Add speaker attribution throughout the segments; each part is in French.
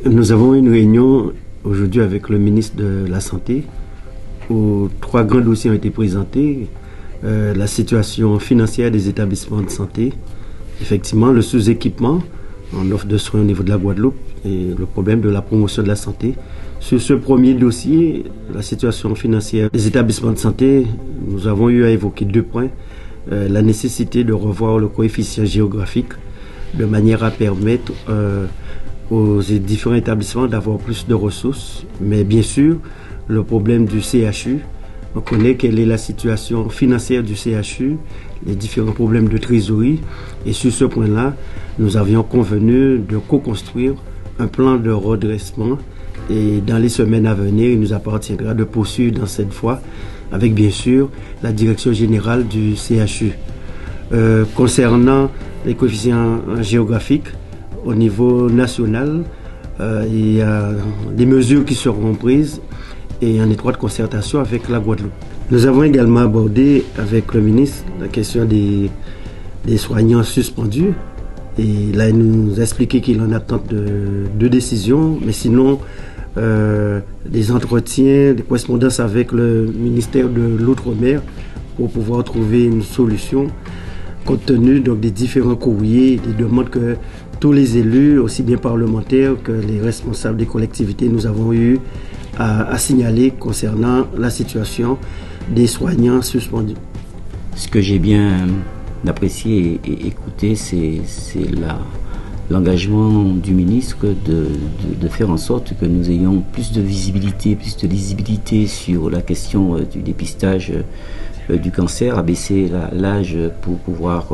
Speaker 1: Nous avons une réunion aujourd'hui avec le ministre de la Santé où 3 grands dossiers ont été présentés. La situation financière des établissements de santé, effectivement le sous-équipement en offre de soins au niveau de la Guadeloupe et le problème de la promotion de la santé. Sur ce premier dossier, la situation financière des établissements de santé, nous avons eu à évoquer 2 points. La nécessité de revoir le coefficient géographique de manière à permettre aux différents établissements d'avoir plus de ressources, mais bien sûr le problème du CHU. On connaît quelle est la situation financière du CHU, les différents problèmes de trésorerie, et sur ce point-là, nous avions convenu de co-construire un plan de redressement, et dans les semaines à venir, il nous appartiendra de poursuivre dans cette voie avec bien sûr la direction générale du CHU. Concernant les coefficients géographiques, au niveau national, il y a des mesures qui seront prises et en étroite concertation avec la Guadeloupe. Nous avons également abordé avec le ministre la question des soignants suspendus. Et là, il nous a expliqué qu'il en attend de décisions, mais sinon, des entretiens, des correspondances avec le ministère de l'Outre-mer pour pouvoir trouver une solution compte tenu donc, des différents courriers, des demandes que tous les élus, aussi bien parlementaires que les responsables des collectivités, nous avons eu à signaler concernant la situation des soignants suspendus.
Speaker 2: Ce que j'ai bien apprécié et écouté, c'est l'engagement du ministre de faire en sorte que nous ayons plus de visibilité, plus de lisibilité sur la question du dépistage du cancer, abaisser l'âge pour pouvoir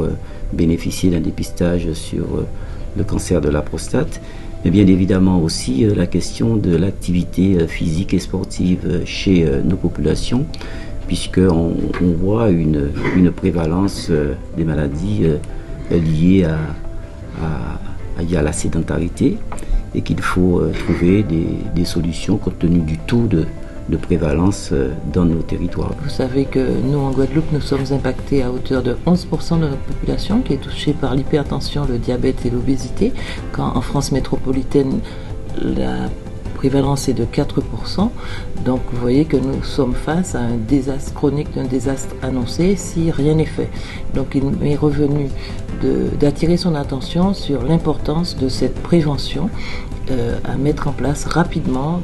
Speaker 2: bénéficier d'un dépistage sur le cancer de la prostate, mais bien évidemment aussi la question de l'activité physique et sportive chez nos populations, puisqu'on voit une prévalence des maladies liées à la sédentarité et qu'il faut trouver des solutions compte tenu du taux de prévalence dans nos territoires.
Speaker 3: Vous savez que nous, en Guadeloupe, nous sommes impactés à hauteur de 11% de notre population qui est touchée par l'hypertension, le diabète et l'obésité, quand en France métropolitaine, la prévalence est de 4%. Donc vous voyez que nous sommes face à un désastre chronique, un désastre annoncé si rien n'est fait. Donc il m'est revenu d'attirer son attention sur l'importance de cette prévention à mettre en place rapidement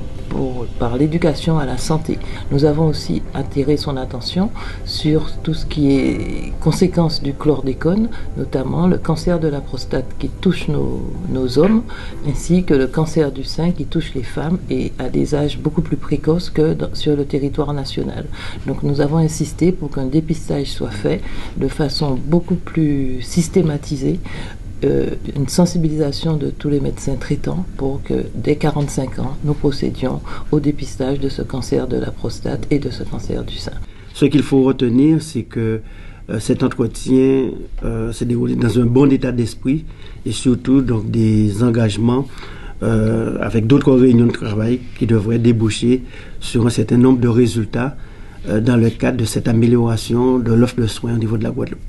Speaker 3: par l'éducation à la santé. Nous avons aussi attiré son attention sur tout ce qui est conséquences du chlordécone, notamment le cancer de la prostate qui touche nos hommes, ainsi que le cancer du sein qui touche les femmes et à des âges beaucoup plus précoces que sur le territoire national. Donc nous avons insisté pour qu'un dépistage soit fait de façon beaucoup plus systématisée, une sensibilisation de tous les médecins traitants pour que dès 45 ans, nous procédions au dépistage de ce cancer de la prostate et de ce cancer du sein.
Speaker 1: Ce qu'il faut retenir, c'est que cet entretien s'est déroulé dans un bon état d'esprit et surtout donc, des engagements avec d'autres réunions de travail qui devraient déboucher sur un certain nombre de résultats dans le cadre de cette amélioration de l'offre de soins au niveau de la Guadeloupe.